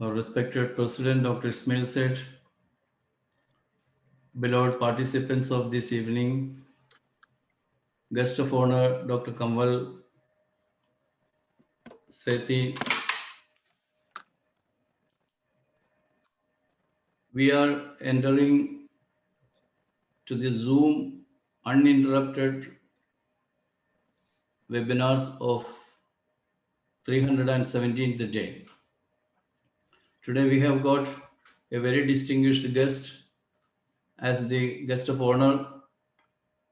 our respected President, Dr. Ismail said, beloved participants of this evening, guest of honor, Dr. Comvel Sethi, we are entering to the Zoom uninterrupted webinars of 317th day. Today we have got a very distinguished guest as the guest of honor.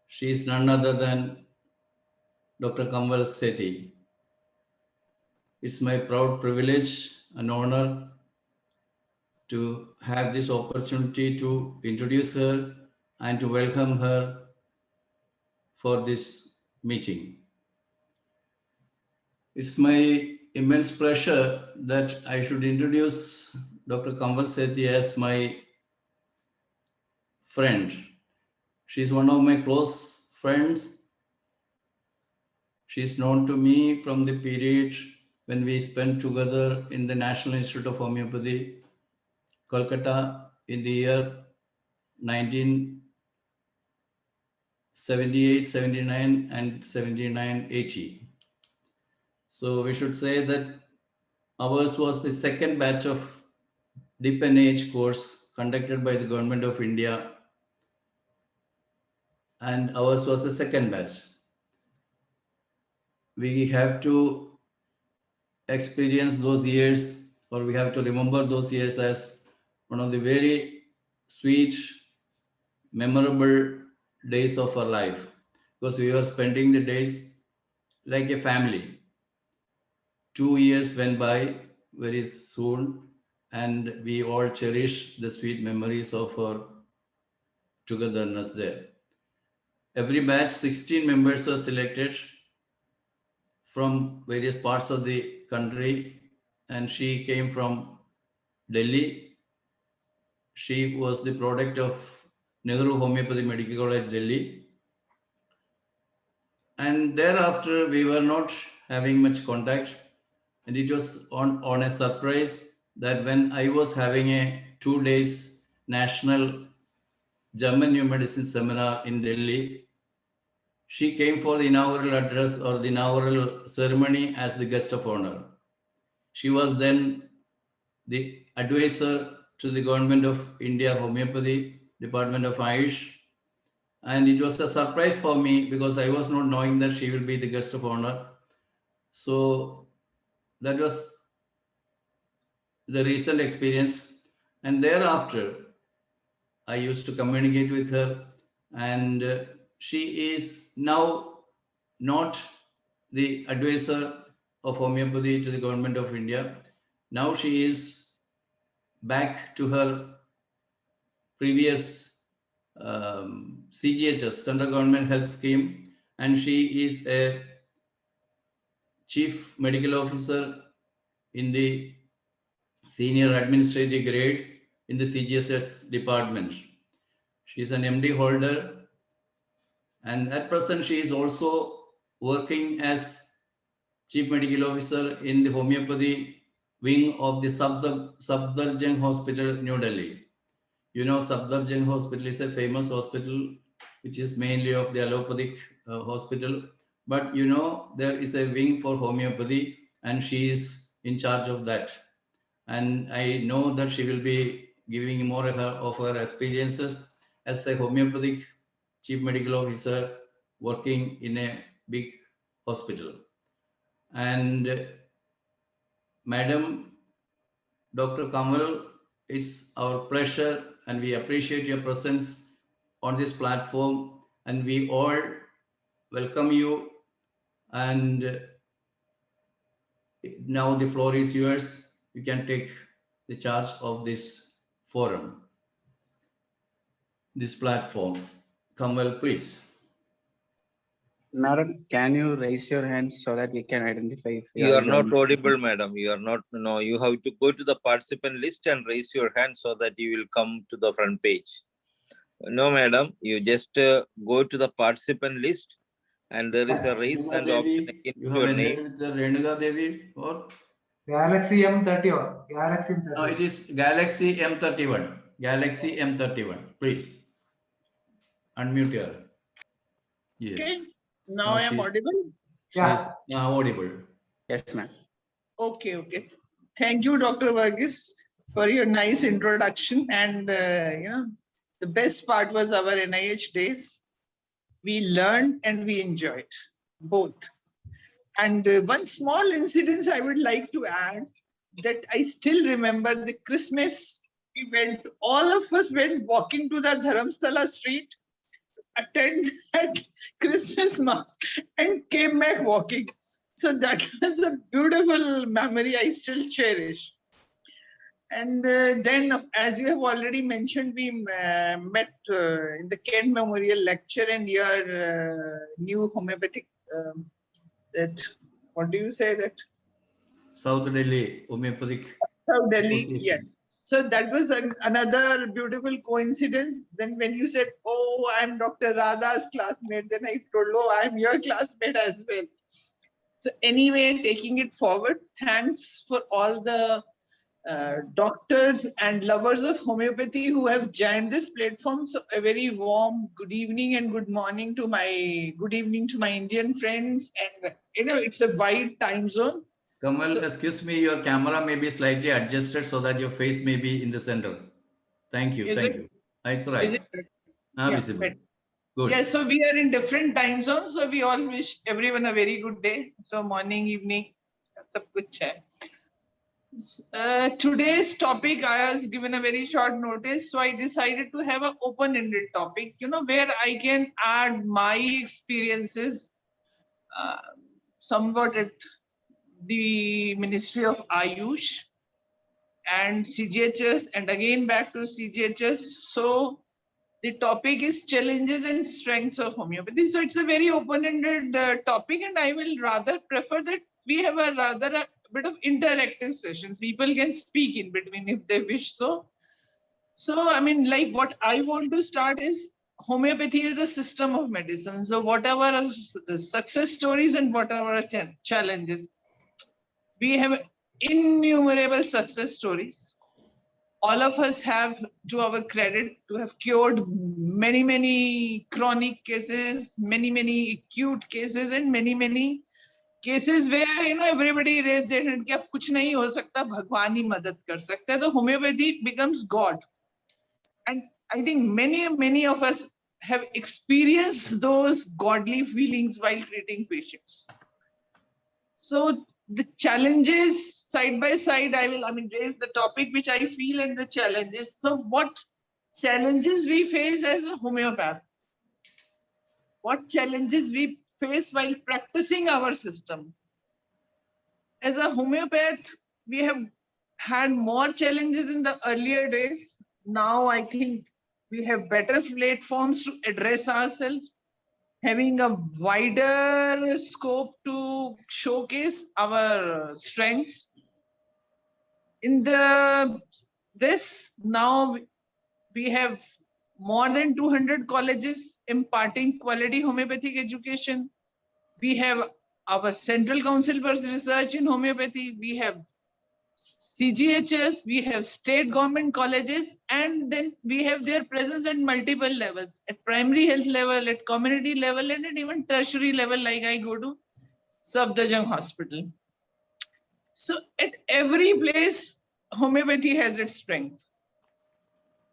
She is none other than Dr. Comvel Sethi. It's my proud privilege and honor to have this opportunity to introduce her and to welcome her for this meeting. It's my immense pleasure that I should introduce Dr. Comvel Sethi as my friend. She's one of my close friends. She's known to me from the period when we spent together in the National Institute of Homeopathy, Kolkata, in the year 1978, 79, and 79, 80. So we should say that ours was the second batch of Deep and Age course conducted by the Government of India, and ours was the second batch. We have to experience those years, or we have to remember those years as one of the very sweet, memorable days of our life, because we were spending the days like a family. 2 years went by very soon, and we all cherish the sweet memories of our togetherness there. Every batch, 16 members were selected from various parts of the country, and she came from Delhi. She was the product of Nehru Homeopathy Medical College, Delhi. And thereafter, we were not having much contact. And it was on a surprise that when I was having a 2 days national German New Medicine seminar in Delhi, she came for the inaugural address or the inaugural ceremony as the guest of honor. She was then the advisor to the Government of India Homeopathy, Department of Ayush. And it was a surprise for me because I was not knowing that she will be the guest of honor. So that was the recent experience. And thereafter, I used to communicate with her, and she is now not the advisor of homeopathy to the Government of India. Now she is back to her previous CGHS, Central Government Health Scheme, and she is a Chief Medical Officer in the Senior Administrative grade in the CGHS department. She is an MD holder, and at present she is also working as Chief Medical Officer in the Homeopathy wing of the Safdarjung Hospital, New Delhi. You know, Safdarjung Hospital is a famous hospital which is mainly of the allopathic hospital. But you know, there is a wing for homeopathy, and she is in charge of that. And I know that she will be giving more of her experiences as a homeopathic chief medical officer working in a big hospital. And Madam Dr. Comvel, it's our pleasure and we appreciate your presence on this platform, and we all welcome you. And now the floor is yours. You can take the charge of this forum, this platform. Comvel, please. Madam, can you raise your hands so that we can identify if you are not audible, madam. You are not. No, you have to go to the participant list and raise your hand so that you will come to the front page. No, madam. You just go to the participant list, and there is a raise hand option. You have entered with the Renuka Devi or? Galaxy M31. Galaxy M31. No, it is Galaxy M31. Galaxy M31. Please unmute her. Yes. Okay, now Now I am she's- audible. She is now audible. Yes, ma'am. Okay, okay. Thank you, Dr. Varghese, for your nice introduction. And the best part was our NIH days. We learned and we enjoyed both. And one small incident I would like to add, that I still remember the Christmas. All of us went walking to the Dharamstala street, attend at Christmas mass, and came back walking. So that was a beautiful memory I still cherish. And then, as you have already mentioned, we met in the Kent Memorial Lecture, and your new homeopathic, what do you say that? South Delhi Homeopathic South Delhi, Association. yes. So that was another beautiful coincidence. Then when you said, oh, I'm Dr. Radha's classmate, then I told, oh, I'm your classmate as well. So anyway, taking it forward, thanks for all the doctors and lovers of homeopathy who have joined this platform. So a very warm good evening and good morning to my Indian friends. And it's a wide time zone. Kamal, So- excuse me, your camera may be slightly adjusted so that your face may be in the center. Thank you, Is thank it- you. It's Is right. it- Now yeah, visible. but- Good. Yeah, so we are in different time zones. So we all wish everyone a very good day. So morning, evening, sab kuch hai. Today's topic, I was given a very short notice. So I decided to have an open-ended topic, where I can add my experiences somewhat at the Ministry of Ayush and CGHS, and again back to CGHS. So the topic is challenges and strengths of homeopathy. So it's a very open-ended topic, and I will rather prefer that we have a bit of interactive sessions. People can speak in between if they wish so. So, I mean, like what I want to start is homeopathy is a system of medicine. So whatever are success stories and whatever are challenges, we have innumerable success stories. All of us have, to our credit, to have cured many chronic cases, many acute cases, and many cases where everybody raised their hand कि अब कुछ नहीं हो सकता, भगवान ही मदद कर सकता है. तो homeopathy becomes God, and I think many of us have experienced those godly feelings while treating patients. So the challenges side by side, I will raise the topic which I feel and the challenges. So what challenges we face as a homeopath? What challenges we face while practicing our system? As a homeopath, we have had more challenges in the earlier days. Now I think we have better platforms to address ourselves, having a wider scope to showcase our strengths. In this now we have more than 200 colleges imparting quality homeopathic education. We have our Central Council for Research in Homeopathy. We have CGHS, we have state government colleges, and then we have their presence at multiple levels, at primary health level, at community level, and at even tertiary level, like I go to Safdarjung Hospital. So at every place, homeopathy has its strength.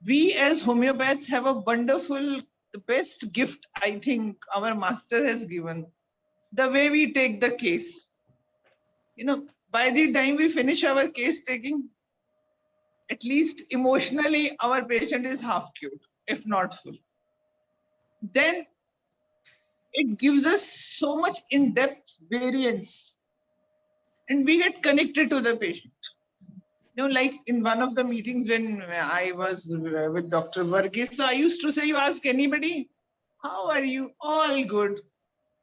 We as homeopaths have a wonderful, the best gift I think our master has given, the way we take the case. By the time we finish our case taking, at least emotionally, our patient is half cured, if not full. Then it gives us so much in-depth variance, and we get connected to the patient. Like in one of the meetings when I was with Dr. Varghese, so I used to say, you ask anybody, how are you? All good.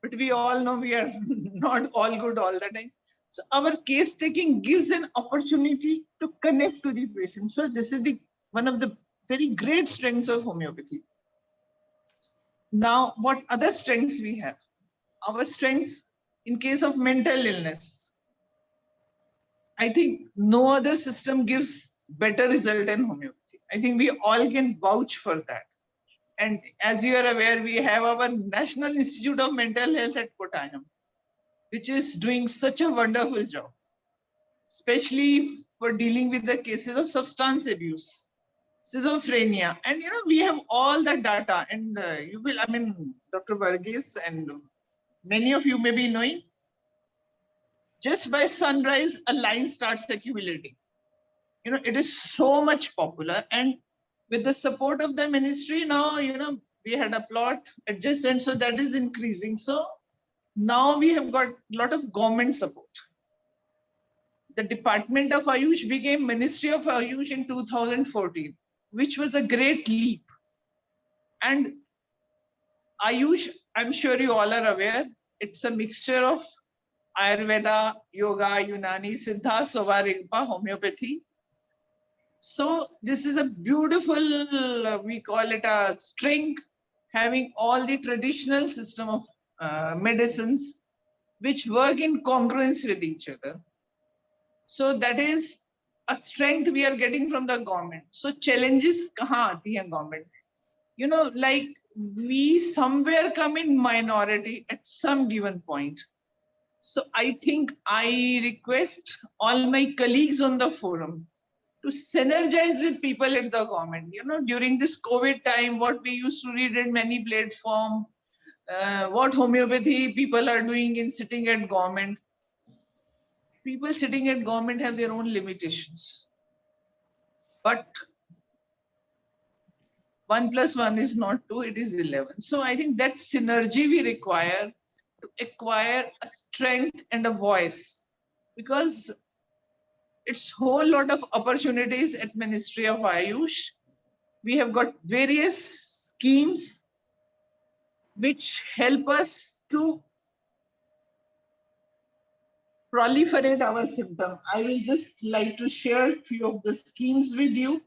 But we all know we are not all good all the time. So our case taking gives an opportunity to connect to the patient. So this is one of the very great strengths of homeopathy. Now, what other strengths we have? Our strengths in case of mental illness. I think no other system gives better result than homeopathy. I think we all can vouch for that. And as you are aware, we have our National Institute of Mental Health at Kottayam, which is doing such a wonderful job, especially for dealing with the cases of substance abuse, schizophrenia. And we have all the data, and you will, I mean, Dr. Varghese and many of you may be knowing, just by sunrise, a line starts accumulating. It is so much popular, and with the support of the ministry now, we had a plot adjacent, so that is increasing. So now we have got a lot of government support. The Department of Ayush became Ministry of Ayush in 2014, which was a great leap. And Ayush, I'm sure you all are aware, it's a mixture of Ayurveda, Yoga, Unani, Siddha, Soba, Rigpa, Homeopathy. So this is a beautiful, we call it a string, having all the traditional system of medicines which work in congruence with each other. So that is a strength we are getting from the government. So challenges kahan aati hai government? Like we somewhere come in minority at some given point. So I think I request all my colleagues on the forum to synergize with people at the government. During this COVID time, what we used to read in many platforms, what homeopathy people are doing in sitting at government. People sitting at government have their own limitations. But 1 + 1 is not 2, it is 11. So I think that synergy we require to acquire a strength and a voice, because it's whole lot of opportunities at Ministry of Ayush. We have got various schemes which help us to proliferate our symptom. I will just like to share a few of the schemes with you,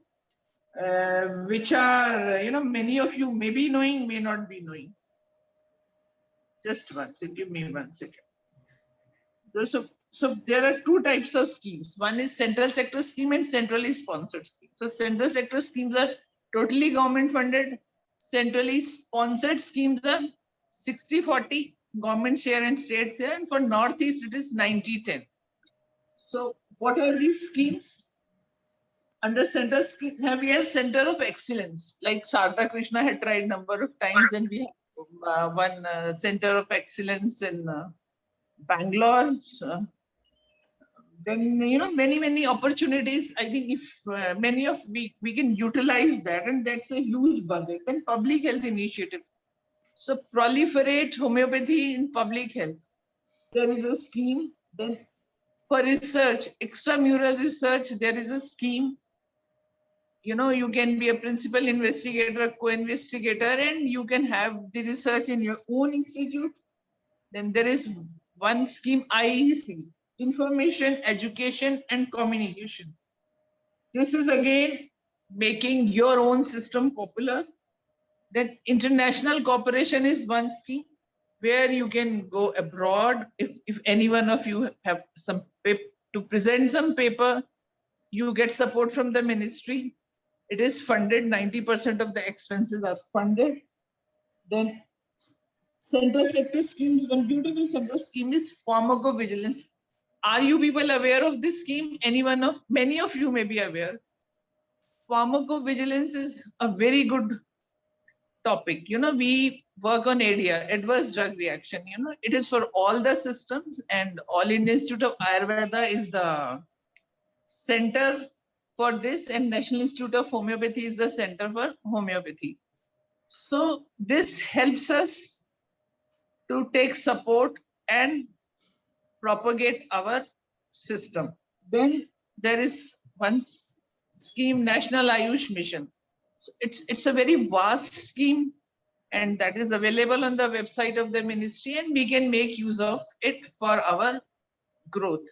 which are, many of you may be knowing, may not be knowing. Just one second, give me 1 second. So there are two types of schemes. One is central sector scheme and centrally sponsored scheme. So central sector schemes are totally government funded. Centrally sponsored schemes are 60-40 government share and state share, and for Northeast it is 90-10. So what are these schemes? Under center scheme, we have Center of Excellence, like Sharda Krishna had tried number of times. Then we have one Center of Excellence in Bangalore. Then many opportunities. I think if many of we can utilize that, and that's a huge budget. Then public health initiative. So proliferate homeopathy in public health. There is a scheme. Then for research, extramural research, there is a scheme. You can be a principal investigator, co-investigator, and you can have the research in your own institute. Then there is one scheme, IEC, Information, Education and Communication. This is again making your own system popular. Then international cooperation is one scheme where you can go abroad. If any one of you have some to present some paper, you get support from the ministry. It is funded, 90% of the expenses are funded. Then central sector schemes, one beautiful central scheme is pharmacovigilance. Are you people aware of this scheme? Many of you may be aware. Pharmacovigilance is a very good topic. We work on ADR, adverse drug reaction. It is for all the systems, and All India Institute of Ayurveda is the center for this, and National Institute of Homeopathy is the center for homeopathy. So this helps us to take support and propagate our system. Then there is one scheme, National Ayush Mission. So it's a very vast scheme, and that is available on the website of the ministry, and we can make use of it for our growth.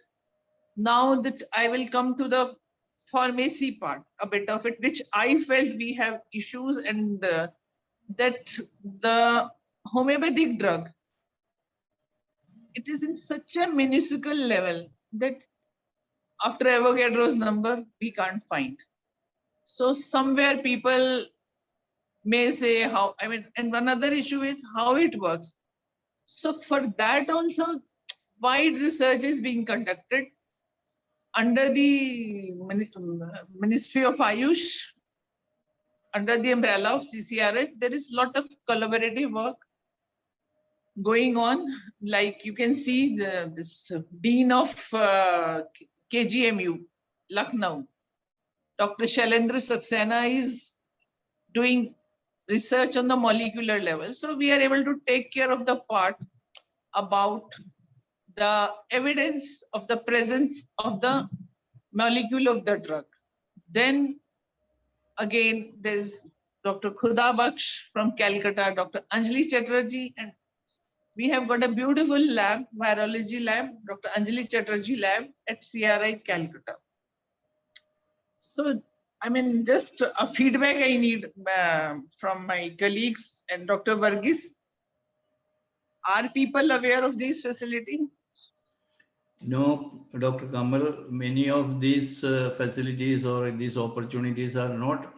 Now that I will come to the pharmacy part, a bit of it, which I felt we have issues, and that the homeopathic drug, it is in such a minuscule level that after Avogadro's number, we can't find. So somewhere people may say how, I mean, and one other issue is how it works. So for that also, wide research is being conducted under the Ministry of Ayush, under the umbrella of CCRH. There is a lot of collaborative work going on. Like you can see this Dean of KGMU, Lucknow, Dr. Shailendra Saxena is doing research on the molecular level. So we are able to take care of the part about the evidence of the presence of the molecule of the drug. Then again, there's Dr. Khuda Baksh from Calcutta, Dr. Anjali Chatterjee, and we have got a beautiful lab, virology lab, Dr. Anjali Chatterjee lab at CRI Calcutta. So, I mean, just a feedback I need from my colleagues and Dr. Varghese. Are people aware of this facility? No, Dr. Kamal, many of these facilities or these opportunities are not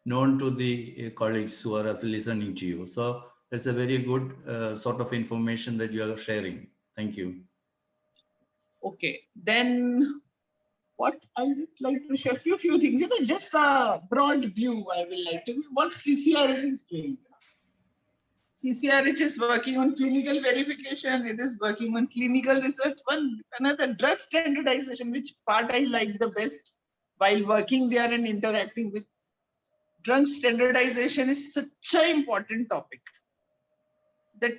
known to the colleagues who are listening to you. So that's a very good sort of information that you are sharing. Thank you. Okay, then what I just like to share a few things, just a broad view I will like to, what CCRH is doing. CCRH is working on clinical verification, it is working on clinical research. Another drug standardization, which part I like the best while working there and interacting with. Drug standardization is such an important topic that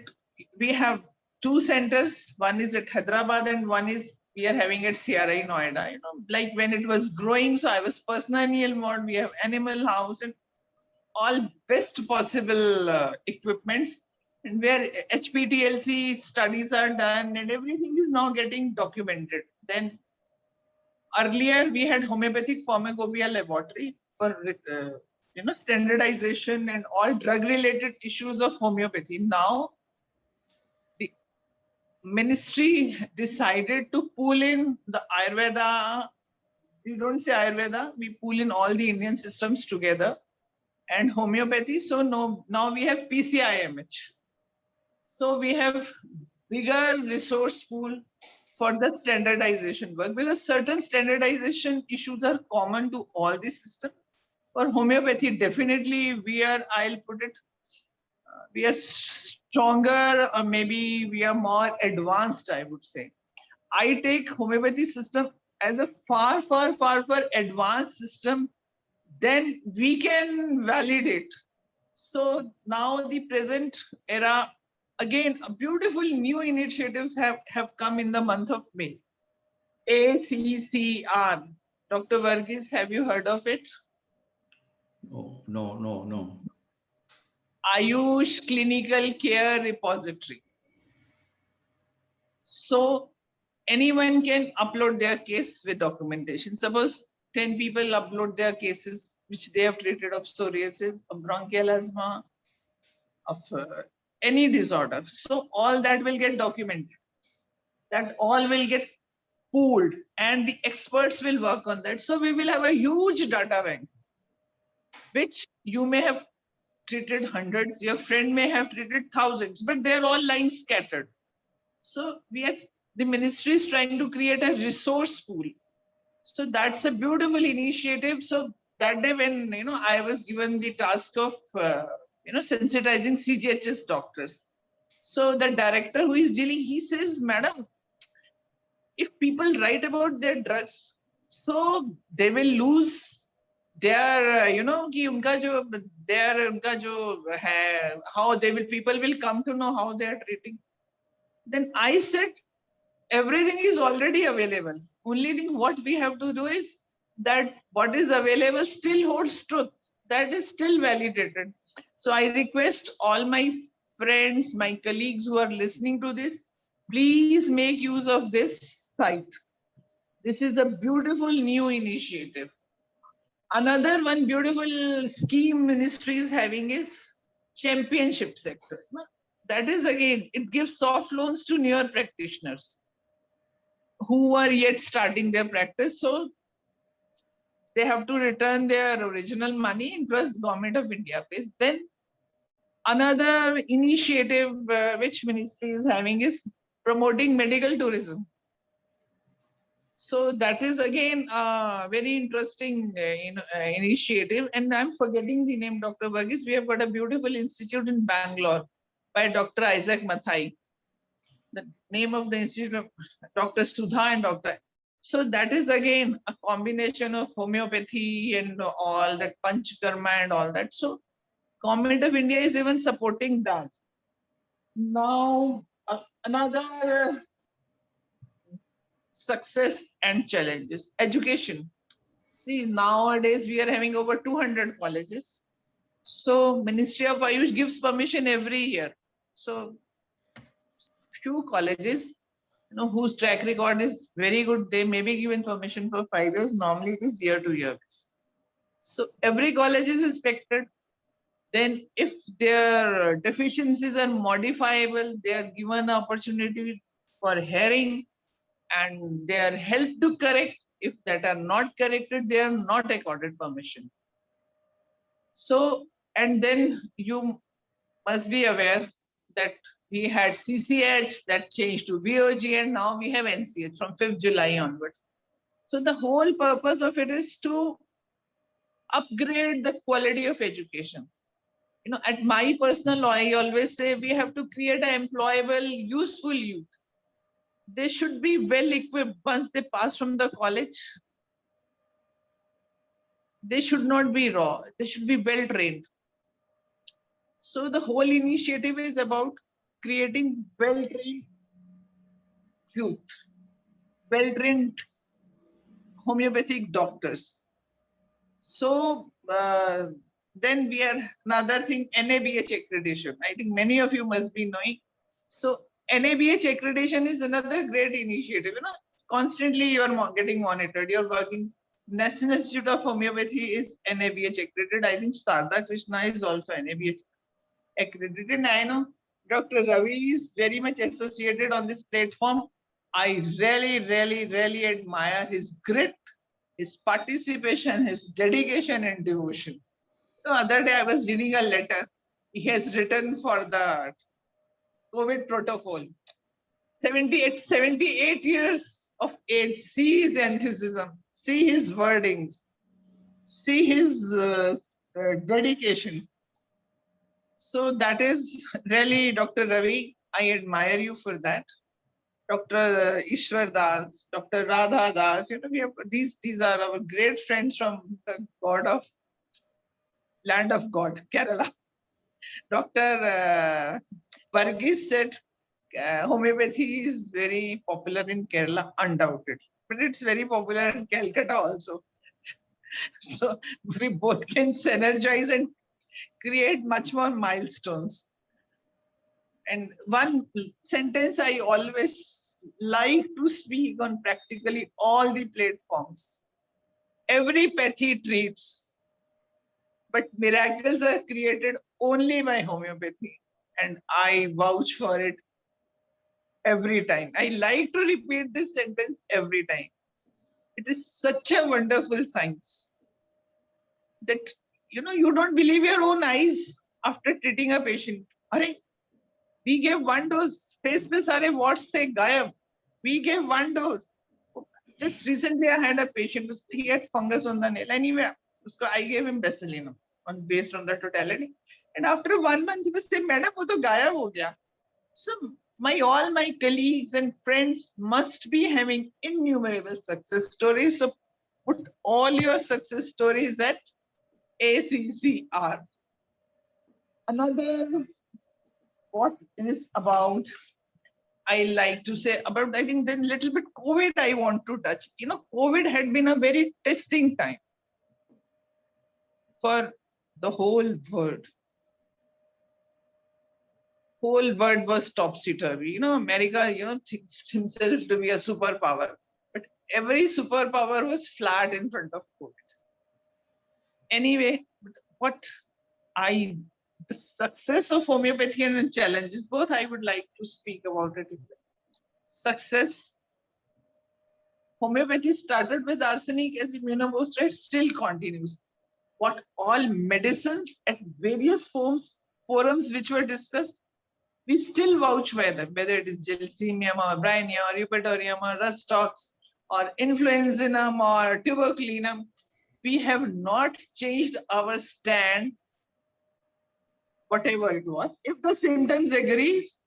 we have two centers, one is at Hyderabad and one is we are having at CRI Noida. Like when it was growing, so I was personally involved. We have animal house and all best possible equipments, and where HPTLC studies are done and everything is now getting documented. Then earlier we had homeopathic pharmacopoeia laboratory for standardization and all drug related issues of homeopathy. Now the ministry decided to pull in the Ayurveda. We don't say Ayurveda, we pull in all the Indian systems together and homeopathy. So now we have PCIMH. So we have bigger resource pool for the standardization work, because certain standardization issues are common to all the systems. For homeopathy, definitely we are stronger, or maybe we are more advanced, I would say. I take homeopathy system as a far advanced system, then we can validate. So now the present era, again, beautiful new initiatives have come in the month of May. ACCR. Dr. Varghese, have you heard of it? No. Ayush Clinical Care Repository. So anyone can upload their case with documentation. Suppose 10 people upload their cases which they have treated of psoriasis, of bronchial asthma, of any disorder. So all that will get documented. That all will get pooled and the experts will work on that. So we will have a huge data bank, which you may have treated hundreds, your friend may have treated thousands, but they're all lying scattered. So the ministry is trying to create a resource pool. So that's a beautiful initiative. So that day when I was given the task of sensitizing CGHS doctors. So the director who is dealing, he says, madam, if people write about their drugs, so they will lose their, how people will come to know how they are treating. Then I said, everything is already available. Only thing what we have to do is that what is available still holds truth. That is still validated. So I request all my friends, my colleagues who are listening to this, please make use of this site. This is a beautiful new initiative. Another one beautiful scheme ministry is having is championship sector. That is again, it gives soft loans to newer practitioners. who are yet starting their practice. So they have to return their original money, interest Government of India pays. Then another initiative which ministry is having is promoting medical tourism. So that is again a very interesting initiative. And I'm forgetting the name, Dr. Varghese. We have got a beautiful institute in Bangalore by Dr. Isaac Mathai. The name of the institute of Dr. Sudha and Dr. So that is again a combination of homeopathy and all that, Panchkarma and all that. So Government of India is even supporting that. Now, another success and challenges, education. See, nowadays we are having over 200 colleges. So Ministry of Ayush gives permission every year. So few colleges, whose track record is very good, they may be given permission for 5 years. Normally it is year to year. So every college is inspected. Then if their deficiencies are modifiable, they are given opportunity for hearing and they are helped to correct. If that are not corrected, they are not accorded permission. So, and then you must be aware that we had CCH that changed to VOG and now we have NCH from 5th July onwards. So the whole purpose of it is to upgrade the quality of education. At my personal law, I always say we have to create an employable, useful youth. They should be well equipped once they pass from the college. They should not be raw. They should be well trained. So the whole initiative is about creating well-trained youth, well-trained homeopathic doctors. So then we are another thing, NABH accreditation. I think many of you must be knowing. So NABH accreditation is another great initiative. Constantly you are getting monitored. You're working. National Institute of Homeopathy is NABH accredited. I think Sarda Krishna is also NABH accredited. And I know Dr. Ravi is very much associated on this platform. I really admire his grit, his participation, his dedication and devotion. The other day I was reading a letter he has written for the COVID protocol. 78 years of age. See his enthusiasm, see his wordings, see his dedication. So that is really, Dr. Ravi, I admire you for that. Dr. Ishwar Das, Dr. Radha Das, we have these are our great friends from the land of God, Kerala. Dr. Varghese said homeopathy is very popular in Kerala, undoubtedly, but it's very popular in Calcutta also. So we both can synergize and create much more milestones. And one sentence I always like to speak on practically all the platforms. Every pathy treats, but miracles are created only by homeopathy. And I vouch for it every time. I like to repeat this sentence every time. It is such a wonderful science that, you don't believe your own eyes after treating a patient. We gave one dose. Face pe sare warts the gayab. We gave one dose. Just recently I had a patient, he had fungus on the nail. Anyway, I gave him Bacillin based on the totality. And after 1 month, he was saying, Madam, wo to gayab ho gaya. So all my colleagues and friends must be having innumerable success stories. So put all your success stories at ACCR. Another, what is about, I like to say about, I think then little bit COVID I want to touch. COVID had been a very testing time for the whole world. Whole world was topsy-turvy. America, thinks himself to be a superpower, but every superpower was flat in front of COVID. Anyway, the success of homeopathy and challenges, both I would like to speak about it. Success, Homeopathy started with arsenic as immunobooster, it still continues. What all medicines at various forums which were discussed, we still vouch by them, whether it is gelsemium or brynia or eupatorium or rustox or influenzinum or tuberculinum. We have not changed our stand, whatever it was. If the symptoms agrees,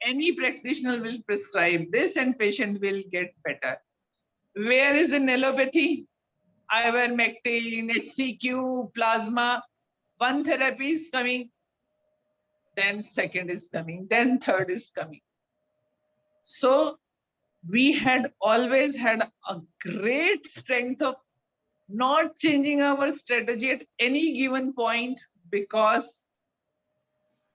any practitioner will prescribe this and patient will get better. Where is in allopathy? Ivermectin, HCQ, plasma. One therapy is coming, then second is coming, then third is coming. So we had always had a great strength of not changing our strategy at any given point, because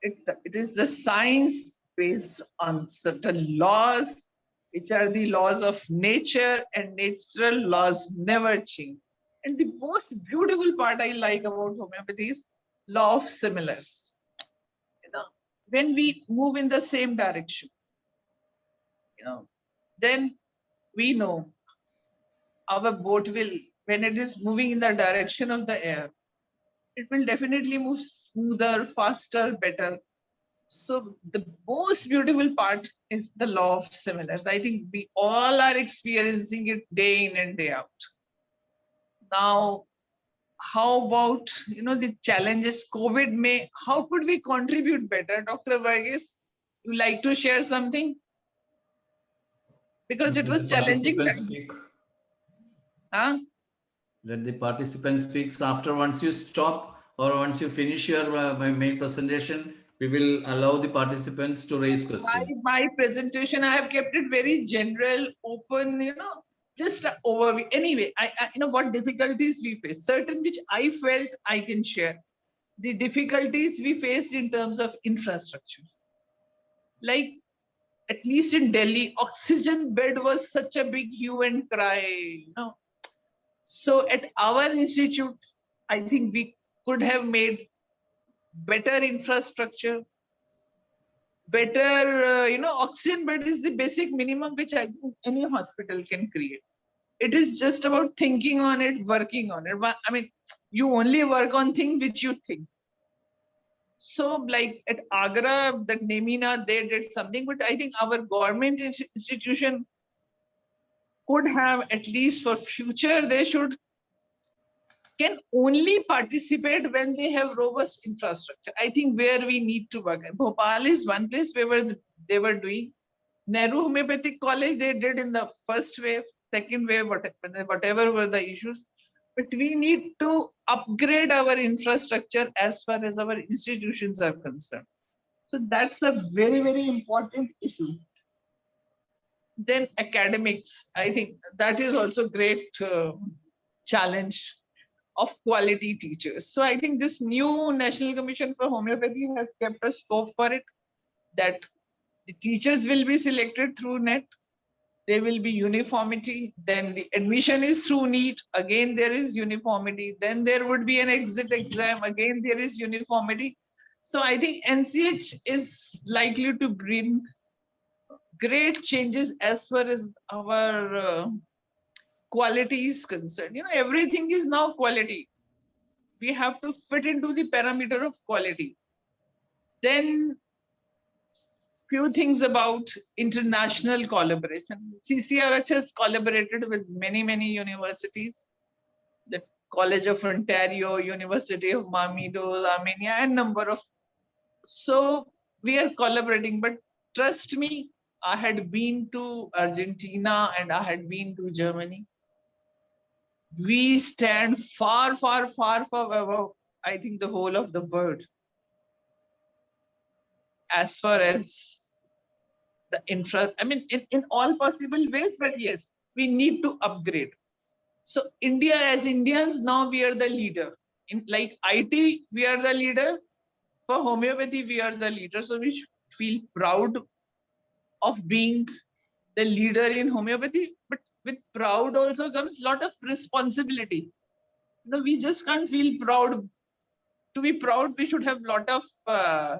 it is the science based on certain laws, which are the laws of nature, and natural laws never change. And the most beautiful part I like about homeopathy is law of similars. You know, when we move in the same direction, then we know our boat will, when it is moving in the direction of the air, it will definitely move smoother, faster, better. So the most beautiful part is the law of similars. I think we all are experiencing it day in and day out. Now, how about, the challenges COVID may, how could we contribute better? Dr. Varghese, you like to share something? Because it was challenging. Speak. Huh? Let the participants speak. After, once you stop or once you finish your main presentation, we will allow the participants to raise questions. My presentation, I have kept it very general, open, just overview. Anyway, I what difficulties we face, certain which I felt I can share. The difficulties we faced in terms of infrastructure. Like, at least in Delhi, oxygen bed was such a big hue and cry, So at our institute, I think we could have made better infrastructure, better, oxygen bed is the basic minimum which I think any hospital can create. It is just about thinking on it, working on it. I mean, you only work on things which you think. So like at Agra, that Nemina, they did something, but I think our government institution could have, at least for future, they can only participate when they have robust infrastructure. I think where we need to work. Bhopal is one place where they were doing. Nehru Homeopathic College, they did in the first wave, second wave, whatever were the issues. But we need to upgrade our infrastructure as far as our institutions are concerned. So that's a very, very important issue. Then academics, I think that is also great challenge of quality teachers. So I think this new National Commission for Homeopathy has kept a scope for it, that the teachers will be selected through NET. There will be uniformity. Then the admission is through NEET. Again, there is uniformity. Then there would be an exit exam. Again, there is uniformity. So I think NCH is likely to bring great changes as far as our quality is concerned. Everything is now quality. We have to fit into the parameter of quality. Then few things about international collaboration. CCRH has collaborated with many, many universities. The College of Ontario, University of Barbados, Armenia, and number of. So we are collaborating, but trust me, I had been to Argentina and I had been to Germany. We stand far, far, far, far above, I think, the whole of the world as far as the infra, I mean, in all possible ways, but yes, we need to upgrade. So India, as Indians, now we are the leader. In like IT, we are the leader. For homeopathy, we are the leader. So we should feel proud of being the leader in homeopathy, but with proud also comes a lot of responsibility. We just can't feel proud. To be proud, we should have a lot of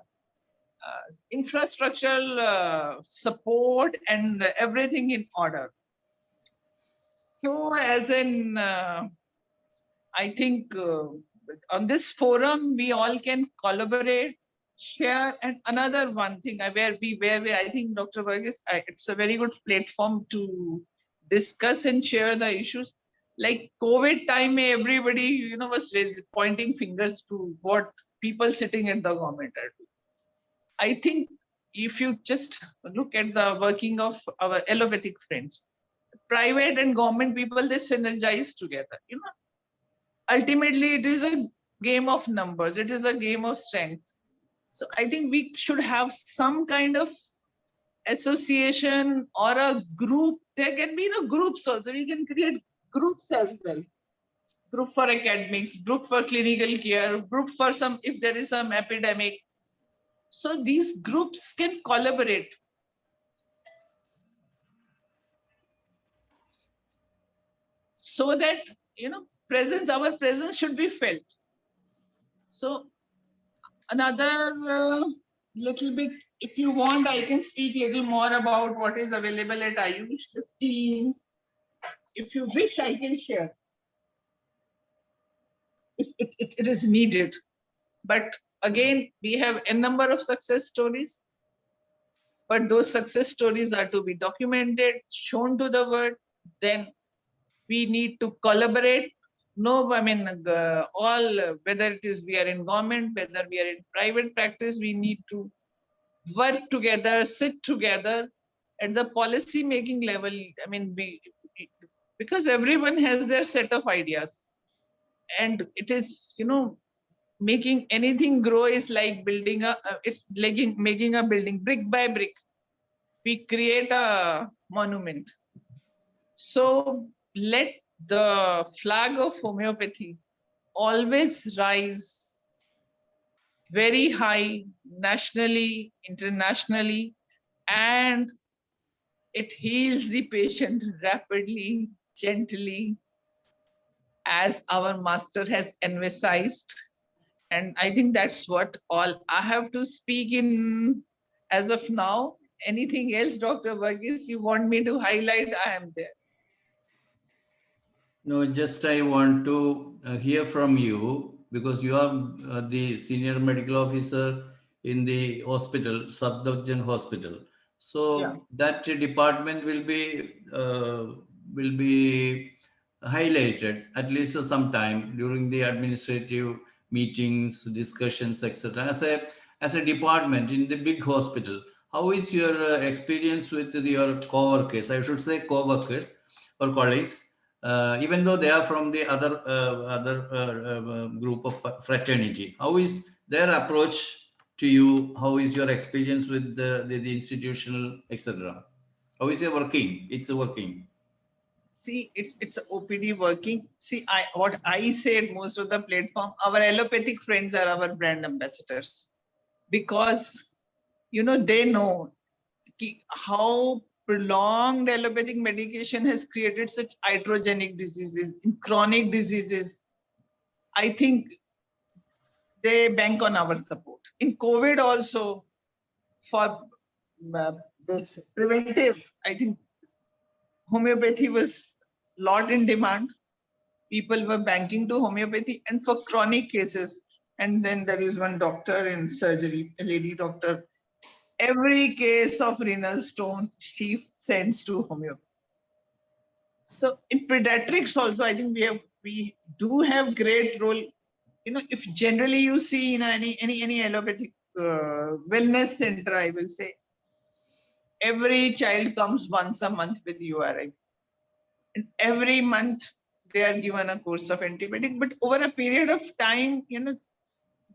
infrastructural support and everything in order. So as in, I think on this forum, we all can collaborate, share, and another one thing where I think Dr. Varghese, it's a very good platform to discuss and share the issues. Like COVID time, everybody, was pointing fingers to what people sitting at the government are doing. I think if you just look at the working of our allopathic friends, private and government people, they synergize together. Ultimately, it is a game of numbers. It is a game of strength. So I think we should have some kind of association or a group. There can be groups also. We can create groups as well. Group for academics, group for clinical care, group for some if there is some epidemic. So these groups can collaborate. So that our presence should be felt. So another little bit, if you want, I can speak a little more about what is available at Ayush, the schemes. If you wish, I can share if it is needed. But again, we have a number of success stories, but those success stories are to be documented, shown to the world. Then we need to collaborate. No, I mean, whether it is we are in government, whether we are in private practice, we need to work together, sit together at the policy making level. I mean, because everyone has their set of ideas, and it is, making anything grow is like building it's like making a building brick by brick. We create a monument. So let the flag of homeopathy always rise very high nationally, internationally, and it heals the patient rapidly, gently, as our master has emphasized. And I think that's what all I have to speak in as of now. Anything else, Dr. Varghese, you want me to highlight? I am there. No, just I want to hear from you because you are the senior medical officer in the hospital, Safdarjung Hospital. So Yeah. that department will be highlighted at least sometime during the administrative meetings, discussions, etc. As a department in the big hospital, how is your experience with your co-workers? I should say co-workers or colleagues, even though they are from the other group of fraternity. How is their approach to you? How is your experience with the institutional, etc.? How is it working? It's working. See, it's OPD working. See, what I said most of the platform, our allopathic friends are our brand ambassadors, because they know how prolonged allopathic medication has created such iatrogenic diseases, chronic diseases. I think they bank on our support. In COVID also, for this preventive, I think homeopathy was lot in demand. People were banking to homeopathy, and for chronic cases. And then there is one doctor in surgery, a lady doctor. Every case of renal stone, she sends to homeopathy. So in pediatrics also, I think we do have great role. If generally you see any allopathic wellness center, I will say every child comes once a month with URI, and every month they are given a course of antibiotic. But over a period of time,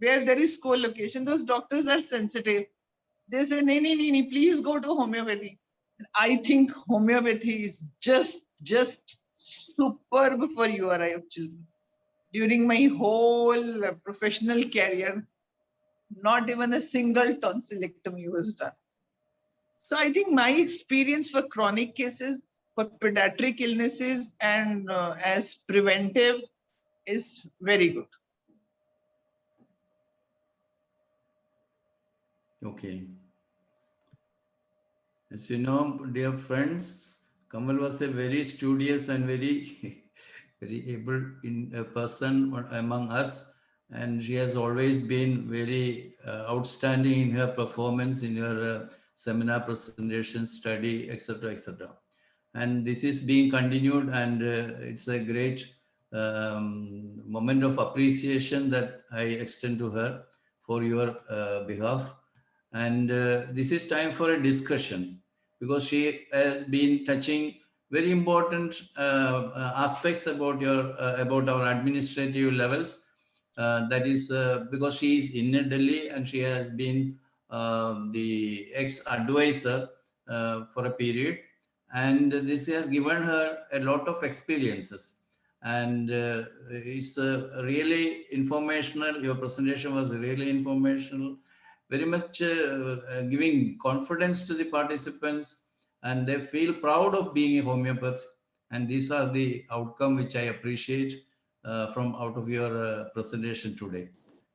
where there is co-location, those doctors are sensitive. They say, "Nee, please go to homeopathy." And I think homeopathy is just superb for URI of children. During my whole professional career, not even a single tonsillectomy was done. So I think my experience for chronic cases, for pediatric illnesses, and as preventive is very good. Okay. As you know, dear friends, Comvel was a very studious and very, very able person among us. And she has always been very outstanding in her performance, in her seminar presentation, study, etc., etc. And this is being continued, and it's a great moment of appreciation that I extend to her for your behalf. And this is time for a discussion, because she has been touching very important aspects about about our administrative levels. That is because she is in Delhi, and she has been the ex-advisor for a period, and this has given her a lot of experiences, and it's really informational. Your presentation was really informational, very much giving confidence to the participants, and they feel proud of being a homeopath, and these are the outcome which I appreciate from out of your presentation today.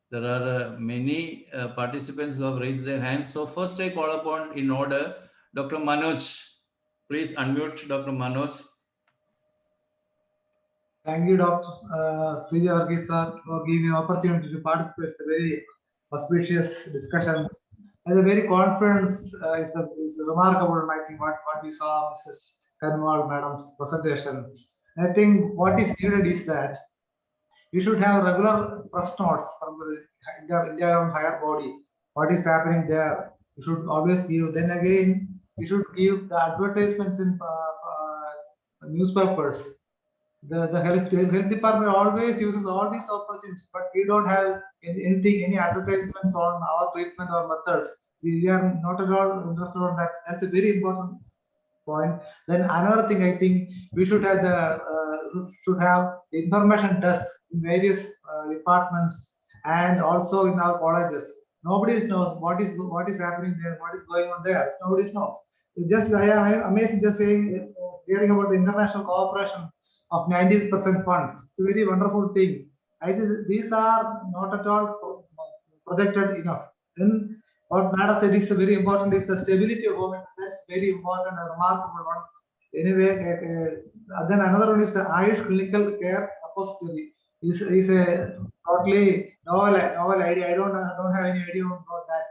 There are many participants who have raised their hands. So first I call upon, in order, Dr. Manoj. Please unmute Dr. Manoj. Thank you, Dr. Sridhar Varghese sir, for giving me opportunity to participate in a very auspicious discussion. And a very confidence is remarkable. I think what we saw Mrs. Kanwal Madam's presentation. I think what is needed is that you should have regular press notes from the India higher body. What is happening there? You should always give. Then again, you should give the advertisements in newspapers. The health department always uses all these opportunities, but we don't have any advertisements on our treatment or methods. We are not at all interested on that. That's a very important point. Then another thing, I think we should have the information desks in various departments and also in our colleges. Nobody knows what is happening there, what is going on there. Nobody knows. I am amazed just hearing about the international cooperation of 90% funds. It's a very wonderful thing. I think these are not at all projected enough. Then what Madam said is very important, is the stability of women. That's very important and remarkable one. Anyway, then another one is the Ayush clinical care repository. Is a totally novel idea. I don't have any idea about that.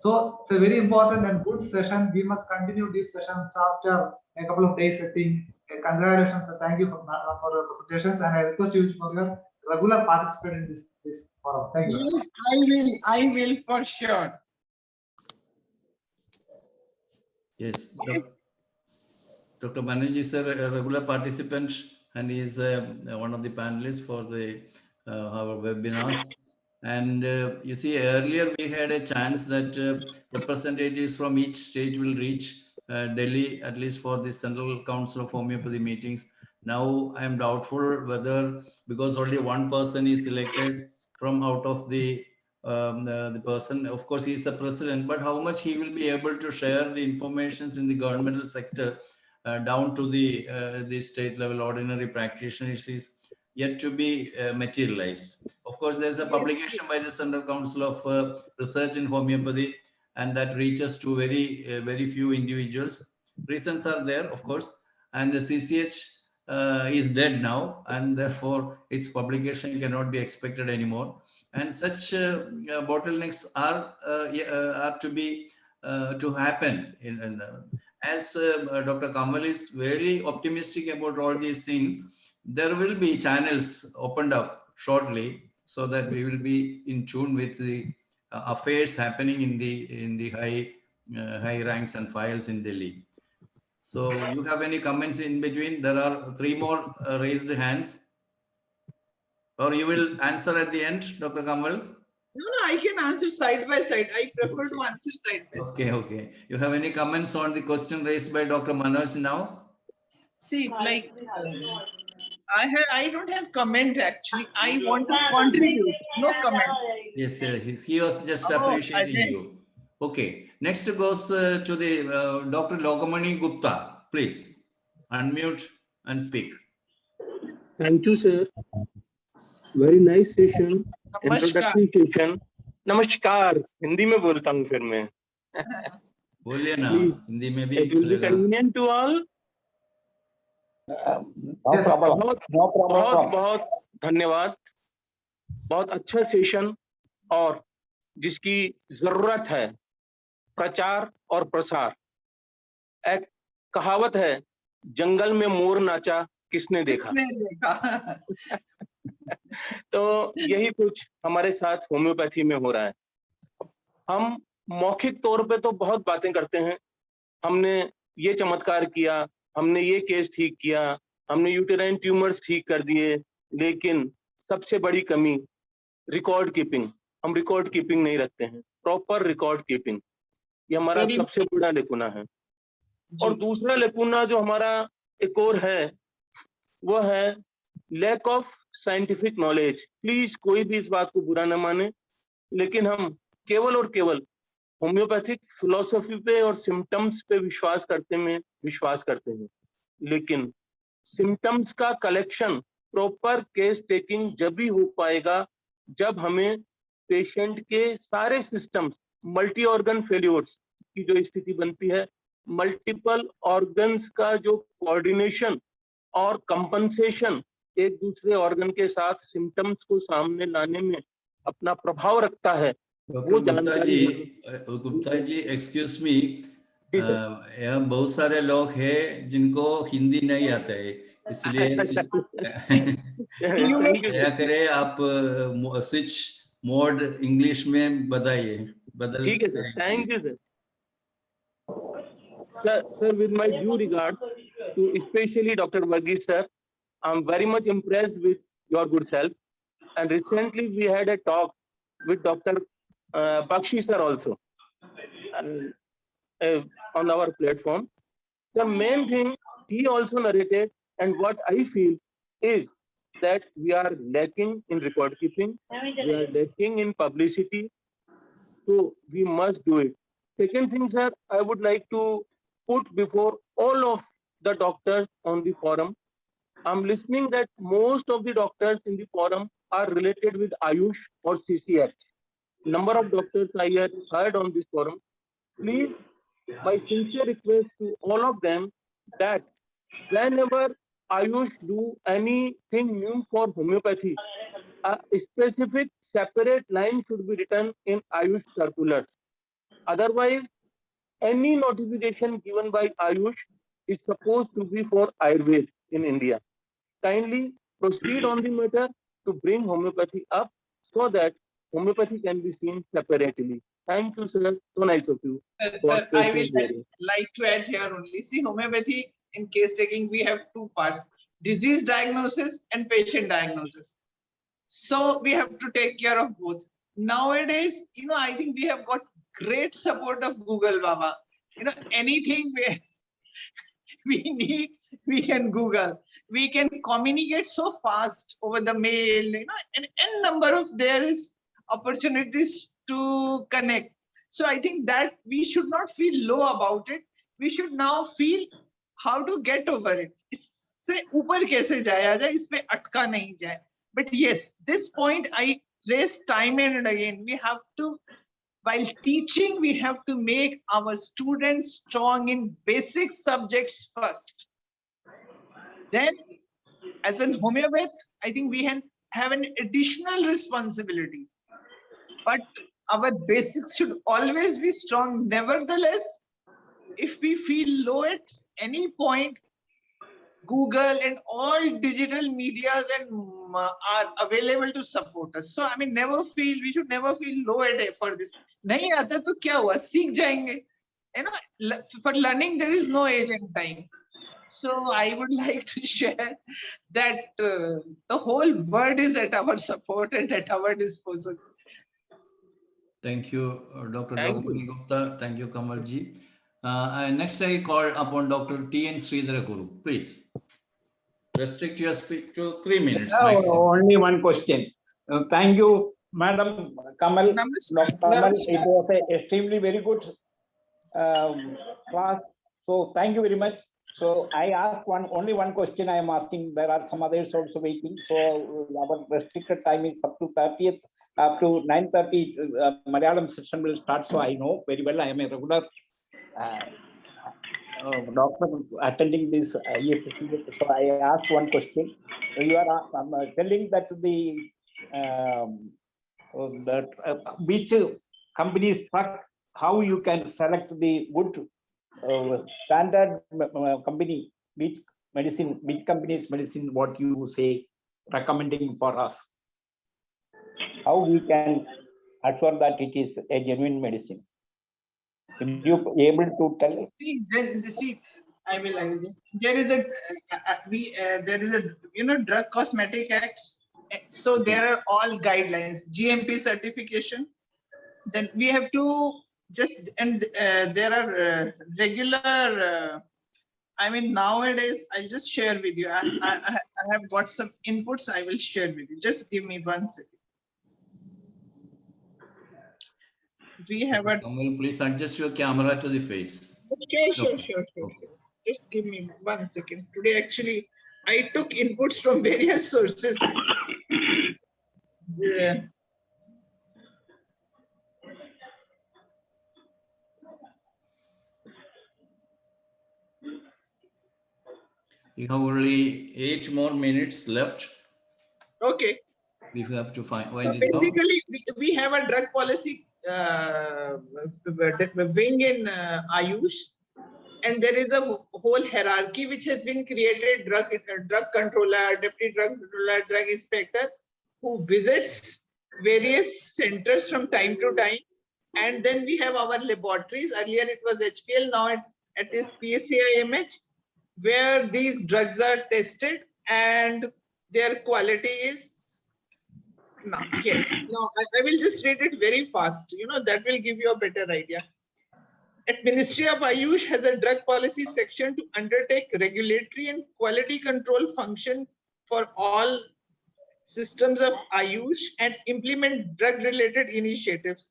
So it's a very important and good session. We must continue these sessions after a couple of days, I think. Congratulations and thank you for your presentations, and I request you for your regular participation in this forum. Thank you. Yes, I will for sure. Yes, Dr. Manoj is a regular participant, and he is one of the panelists for the our webinars. And you see, earlier we had a chance that representatives from each state will reach Delhi, at least for the Central Council of Homeopathy meetings. Now I am doubtful whether, because only one person is selected from out of the person, of course he is the president, but how much he will be able to share the informations in the governmental sector down to the state level ordinary practitioners is yet to be materialized. Of course, there's a publication by the Central Council of Research in Homeopathy, and that reaches to very few individuals. Reasons are there, of course, and the CCH is dead now, and therefore its publication cannot be expected anymore. And such bottlenecks are to be to happen. As Dr. Comvel is very optimistic about all these things, there will be channels opened up shortly, so that we will be in tune with the affairs happening in the high ranks and files in Delhi. So you have any comments in between? There are 3 more raised hands. Or you will answer at the end, Dr. Comvel? No, I can answer side by side. I prefer to answer side by side. Okay. You have any comments on the question raised by Dr. Manoj now? See, like I don't have comment actually. I want to contribute. No comment. Yes, he was just appreciating you. Okay. Next goes to the Dr. Logamani Gupta. Please unmute and speak. Thank you, sir. Very nice session. Namaskar. Introductory session. नमस्कार. हिंदी में बोलता हूँ फिर मैं. बोलिए ना, हिंदी में भी It will be चलेगा. convenient to all. No Yes. problem. बहुत No बहुत problem. बहुत धन्यवाद। बहुत अच्छा सेशन और जिसकी जरूरत है प्रचार और प्रसार। एक कहावत है, जंगल में मोर नाचा किसने देखा। किसने देखा? तो यही कुछ हमारे साथ होम्योपैथी में हो रहा है। हम मौखिक तौर पे तो बहुत बातें करते हैं, हमने ये चमत्कार किया, हमने ये केस ठीक किया, हमने यूटेराइन ट्यूमर्स ठीक कर दिए, लेकिन सबसे बड़ी कमी रिकॉर्ड कीपिंग। हम रिकॉर्ड कीपिंग नहीं रखते हैं, प्रॉपर रिकॉर्ड कीपिंग। ये हमारा Very सबसे बड़ा लेकुना है। और जी। दूसरा लेकुना जो हमारा एक और है, वो है lack of scientific knowledge. Please कोई भी इस बात को बुरा न माने, लेकिन हम केवल और केवल होम्योपैथिक फिलॉसफी पे और सिम्टम्स पे विश्वास करते हैं, लेकिन सिम्टम्स का कलेक्शन, प्रॉपर केस टेकिंग जब भी हो पाएगा जब हमें पेशेंट के सारे सिस्टम्स, मल्टी ऑर्गन फेल्योर्स की जो स्थिति बनती है, मल्टीपल ऑर्गन्स का जो कोऑर्डिनेशन और कंपनसेशन एक दूसरे ऑर्गन के साथ सिम्टम्स को सामने लाने में अपना प्रभाव रखता है, वो जानकारी गुप्ता जी एक्सक्यूज मी, जी सर। यहाँ बहुत सारे लोग हैं जिनको हिंदी नहीं आता है, इसलिए थैंक यू क्या करें आप स्विच मोड इंग्लिश में बताइए, बदल। ठीक है sir, thank you sir. Sir, with my due regards to especially Dr. Varghese sir, I'm very much impressed with your good self. And recently we had a talk with Dr. Bakshi sir also on our platform. The main thing he also narrated, and what I feel is that we are lacking in record keeping, we are lacking in publicity, so we must do it. Second thing, sir, I would like to put before all of the doctors on the forum. I'm listening that most of the doctors in the forum are related with Ayush or CCH. Number of doctors I have heard on this forum. Please, my sincere request to all of them that whenever Ayush do anything new for homeopathy, a specific separate line should be written in Ayush circulars. Otherwise, any notification given by Ayush is supposed to be for Ayurveda in India. Kindly proceed on the matter to bring homeopathy up so that homeopathy can be seen separately. Thank you, sir. So nice of you. Sir, I will like to add here only. See, homeopathy in case taking, we have two parts: disease diagnosis and patient diagnosis. So we have to take care of both. Nowadays, I think we have got great support of Google, Baba. Anything we need, we can Google. We can communicate so fast over the mail, and n number of there is opportunities to connect. So I think that we should not feel low about it. We should now feel how to get over it. इससे ऊपर कैसे जाया जाए, इसमें अटका नहीं जाए. But yes, this point I raise time and again. We have to, while teaching, we have to make our students strong in basic subjects first. Then, as an homeopath, I think we have an additional responsibility. But our basics should always be strong. Nevertheless, if we feel low at any point, Google and all digital medias are available to support us. So we should never feel low for this. नहीं आता तो क्या हुआ, सीख जाएंगे. For learning there is no age and time. So I would like to share that the whole world is at our support and at our disposal. Thank you, Dr. Thank Draupadi Gupta. Thank you, Kamal ji. Next, I call upon Dr. T.N. Sridhara Guru. Please restrict your speech to 3 minutes maximum. Only one question. Thank you, Madam Kamal. Dr. Kamal, it was an extremely very good class. So thank you very much. So I ask only one question I am asking. There are some others also waiting. So our restricted time is up to 30th, up to 9:30. Malayalam session will start. So I know very well. I am a regular doctor attending this IFPH. So I asked one question. You are telling that which companies truck, how you can select the good standard company, which company's medicine, what you say recommending for us, how we can assure that it is a genuine medicine. Will you be able to tell? See, I will. There is a drug cosmetic acts. So there are all guidelines, GMP certification. Then we have to just, and there are regular. I mean, nowadays, I'll just share with you. I have got some inputs. I will share with you. Just give me 1 second. We have a. Comvel, please adjust your camera to the face. Sure. Just give me 1 second. Today, actually, I took inputs from various sources. Yeah. You have only 8 more minutes left. Okay. We have to find. So basically, we have a drug policy wing in Ayush, and there is a whole hierarchy which has been created: drug controller, deputy drug controller, drug inspector, who visits various centers from time to time. And then we have our laboratories. Earlier it was HPL, now it is PCIMH, where these drugs are tested and their quality is. No, yes. No, I will just read it very fast. That will give you a better idea. At Ministry of Ayush has a drug policy section to undertake regulatory and quality control function for all systems of Ayush and implement drug-related initiatives.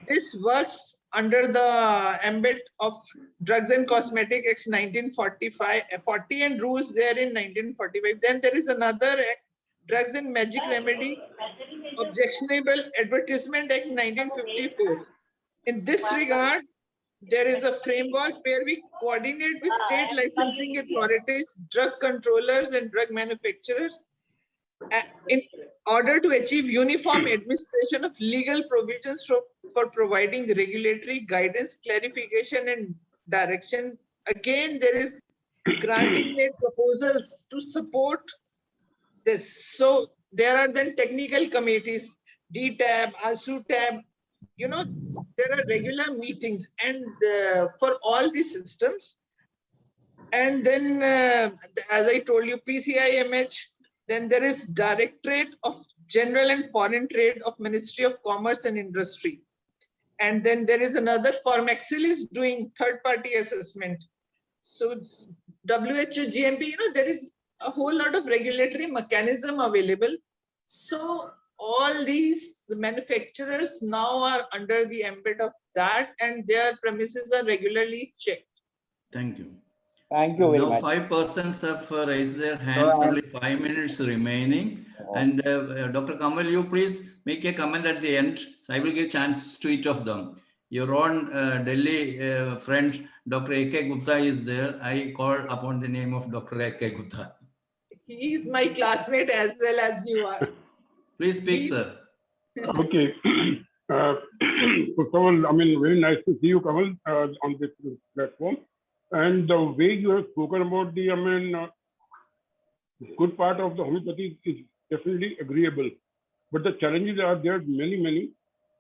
This works under the ambit of Drugs and Cosmetic Act 1940 and rules there in 1945. Then there is another act, Drugs and Magic Remedy Objectionable Advertisement Act 1954. In this regard, there is a framework where we coordinate with state licensing authorities, drug controllers, and drug manufacturers in order to achieve uniform administration of legal provisions for providing regulatory guidance, clarification, and direction. Again, there is granting their proposals to support this. So there are then technical committees, DTAB, ASUTAB, there are regular meetings and for all these systems. And then, as I told you, PCIMH, then there is Directorate of General and Foreign Trade of Ministry of Commerce and Industry. And then there is another, Formexil is doing third-party assessment. So WHO, GMP, there is a whole lot of regulatory mechanism available. So all these manufacturers now are under the ambit of that, and their premises are regularly checked. Thank you. Thank you very Now much. 5 persons have raised their hands. Only 5 minutes remaining. And Dr. Comvel, you please make a comment at the end. So I will give chance to each of them. Your own Delhi friend, Dr. A.K. Gupta is there. I call upon the name of Dr. A.K. Gupta. He is my classmate as well as you are. Please speak, sir. Okay. First of all, I mean, very nice to see you, Kamal, on this platform. And the way you have spoken about the, good part of the homeopathy is definitely agreeable. But the challenges are there, many.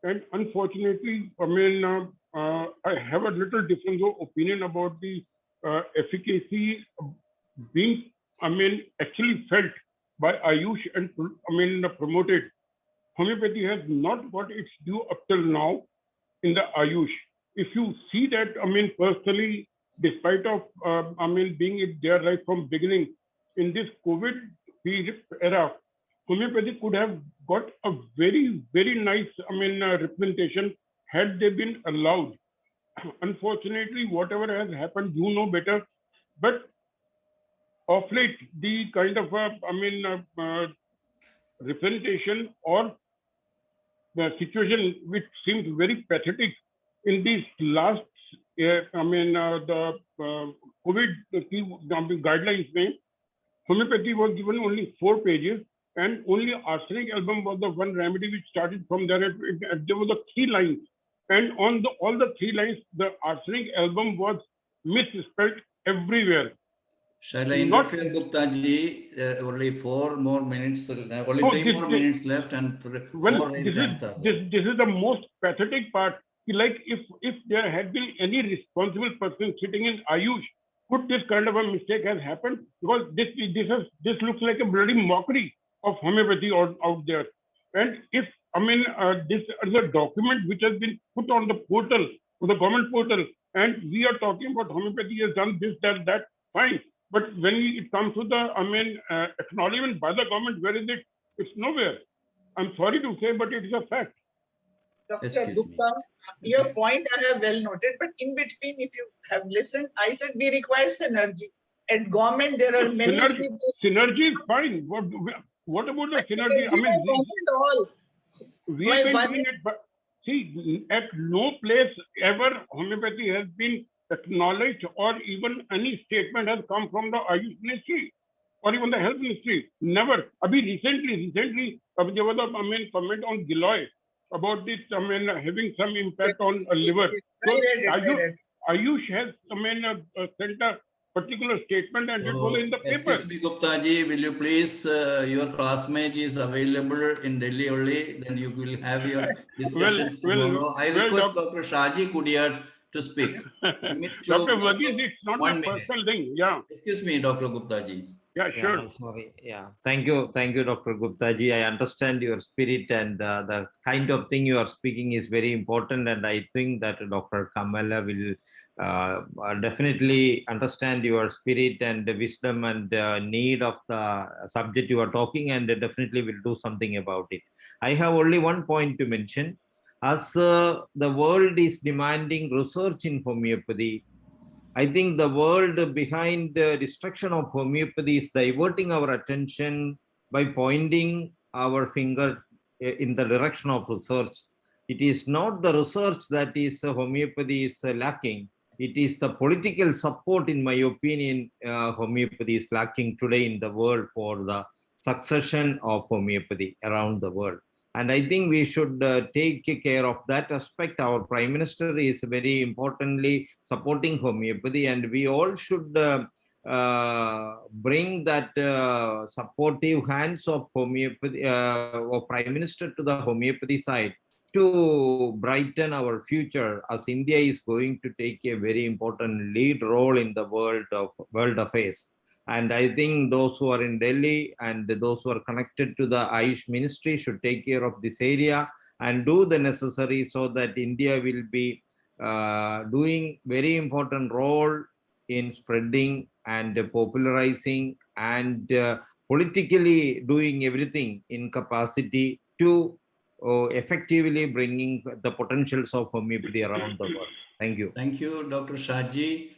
And unfortunately, I have a little difference of opinion about the efficacy being, actually felt by Ayush and, promoted. Homeopathy has not got its due up till now in the Ayush. If you see that, personally, despite of, being there right from beginning, in this COVID era, homeopathy could have got a very, very nice, representation had they been allowed. Unfortunately, whatever has happened, you know better. But of late, the kind of, representation or the situation which seems very pathetic in these last the COVID guidelines में homeopathy was given only 4 pages, and only arsenic album was the one remedy which started from there. There was a 3 lines, and on all the 3 lines, the arsenic album was misspelled everywhere. Shall I Not- interfere, Gupta ji? Only 4 more minutes, only Oh, 3 more minutes left, and 4 raised hands are there. This is the most pathetic part. Like if there had been any responsible person sitting in Ayush, could this kind of a mistake has happened? Because this looks like a bloody mockery of homeopathy out there. And if this is a document which has been put on the portal, the government portal, and we are talking about homeopathy has done this, that, fine. But when it comes to the acknowledgement by the government, where is it? It's nowhere. I'm sorry to say, but it is a fact. Dr. Excuse me. Gupta, your point I have well noted, but in between, if you have listened, I said we require synergy. At government, there are many Synergy is fine. What about the synergy? all. We have been doing it, but see, at no place ever homeopathy has been acknowledged, or even any statement has come from the Ayush Ministry or even the Health Ministry. Never. Recently, there was a comment on Giloy about this, having some impact on liver. So Ayush has, sent a particular statement, and it was in the paper. Excuse me, Gupta ji, will you please, your classmate is available in Delhi only, then you will have your discussions tomorrow. I request Dr. Shaji Kudiyat to speak. Dr. Verghese, it's not a personal thing. Yeah. Excuse me, Dr. Gupta ji. Yeah, sure. Yeah, sorry. Yeah. Thank you, Dr. Gupta ji. I understand your spirit, and the kind of thing you are speaking is very important. And I think that Dr. Kamala will definitely understand your spirit and the wisdom and need of the subject you are talking, and definitely will do something about it. I have only one point to mention. As the world is demanding research in homeopathy, I think the world behind the destruction of homeopathy is diverting our attention by pointing our finger in the direction of research. It is not the research that is homeopathy is lacking. It is the political support, in my opinion, homeopathy is lacking today in the world for the succession of homeopathy around the world. And I think we should take care of that aspect. Our Prime Minister is very importantly supporting homeopathy, and we all should bring that supportive hands of homeopathy, or Prime Minister to the homeopathy side to brighten our future, as India is going to take a very important lead role in the world affairs. And I think those who are in Delhi and those who are connected to the Ayush Ministry should take care of this area and do the necessary, so that India will be doing very important role in spreading and popularizing and politically doing everything in capacity to effectively bringing the potentials of homeopathy around the world. Thank you. Thank you, Dr. Shaji.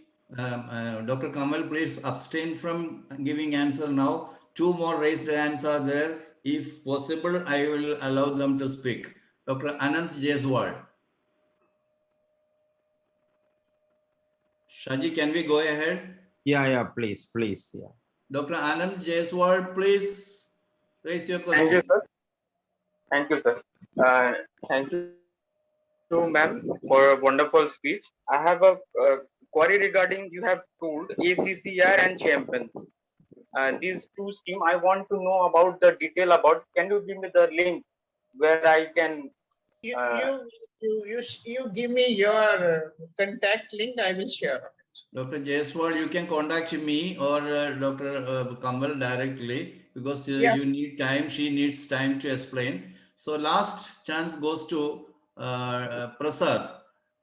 Dr. Kamal, please abstain from giving answer now. 2 more raised hands are there. If possible, I will allow them to speak. Dr. Anant Jaiswal. Shaji, can we go ahead? Yeah, please. Yeah. Dr. Anant Jaiswal, please raise your question. Thank you, sir. Thank you, sir. Thank you, ma'am, for a wonderful speech. I have a query regarding, you have told ACCR and Champions. These 2 schemes, I want to know about the detail about. Can you give me the link where I can? You give me your contact link, I will share it. Dr. Jaiswal, you can contact me or Dr. Kamal directly, because you need time, she needs time to explain. So last chance goes to Prasad.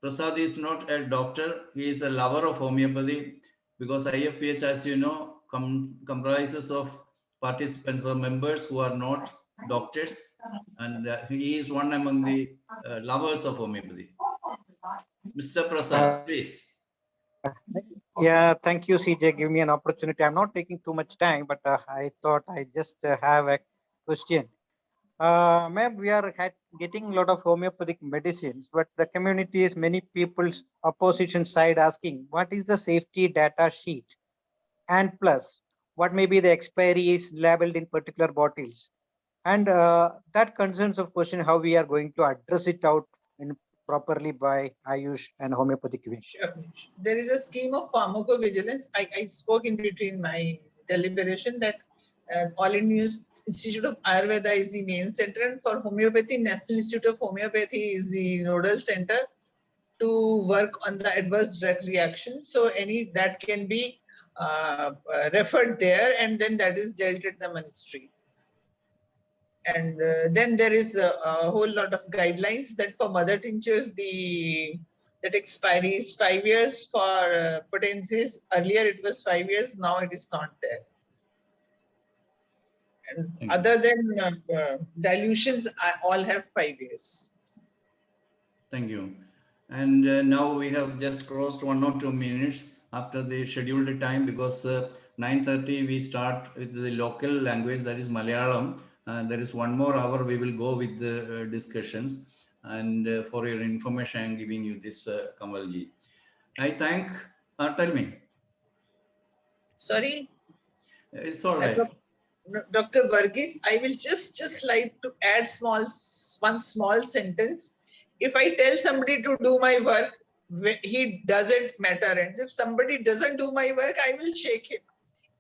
Prasad is not a doctor, he is a lover of homeopathy, because IFPH, as you know, comprises of participants or members who are not doctors, and he is one among the lovers of homeopathy. Mr. Prasad, please. Yeah, thank you, CJ. Give me an opportunity. I'm not taking too much time, but I thought I just have a question. Ma'am, we are getting a lot of homeopathic medicines, but the community is many people's opposition side asking, what is the safety data sheet? And plus, what may be the expiry is labeled in particular bottles? And that concerns of question how we are going to address it out in properly by Ayush and homeopathic way. Sure. There is a scheme of pharmacovigilance. I spoke in between my deliberation that All India Institute of Ayurveda is the main center, and for homeopathy, National Institute of Homeopathy is the nodal center to work on the adverse drug reaction. So any that can be referred there, and then that is dealt at the ministry. And then there is a whole lot of guidelines that for mother tinctures, that expiry is 5 years. For potencies, earlier it was 5 years, now it is not there. And Thank you. other than dilutions, all have 5 years. Thank you. And now we have just crossed 1 or 2 minutes after the scheduled time, because 9:30 we start with the local language, that is Malayalam. There is 1 more hour we will go with the discussions. And for your information, I am giving you this, Kamalji. I thank, tell me. Sorry? It's all right. Dr. Varghese, I will just like to add one small sentence. If I tell somebody to do my work, he doesn't matter. And if somebody doesn't do my work, I will shake him.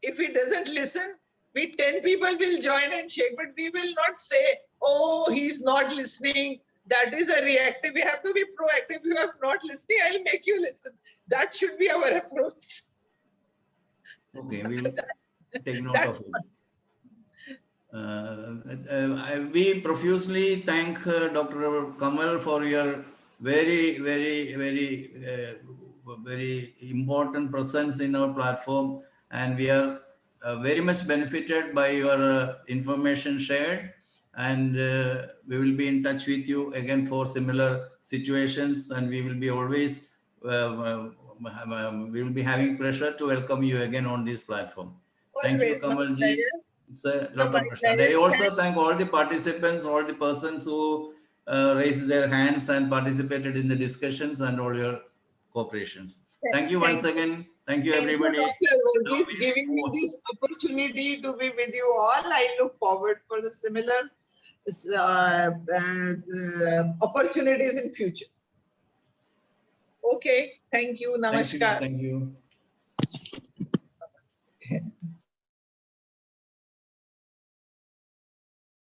If he doesn't listen, 10 people will join and shake, but we will not say, oh, he's not listening. That is a reactive. We have to be proactive. If you are not listening, I'll make you listen. That should be our approach. Okay, we will take note of it. We profusely thank Dr. Kamal for your very important presence in our platform, and we are very much benefited by your information shared, and we will be in touch with you again for similar situations, and we will be always we will be having pleasure to welcome you again on this platform. Thank you, Kamalji. It's a lot of pleasure. And I also thank all the participants, all the persons who raised their hands and participated in the discussions, and all your cooperations. Thank you once again. Thank you, everybody. Thank you, Dr. Varghese, giving me this opportunity to be with you all. I look forward for the similar opportunities in future. Okay, thank you. Namaskar. Thank you.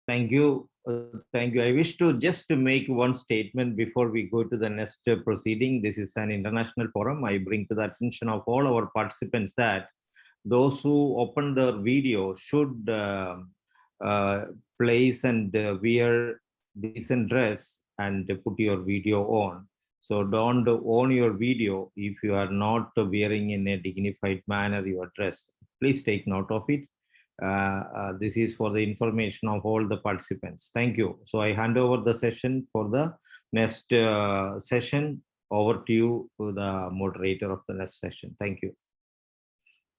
Thank you. Thank you. I wish to just make one statement before we go to the next proceeding. This is an international forum. I bring to the attention of all our participants that those who open their video should place and wear decent dress and put your video on. So don't on your video if you are not wearing in a dignified manner your dress. Please take note of it. This is for the information of all the participants. Thank you. So I hand over the session for the next session. Over to you, to the moderator of the next session. Thank you.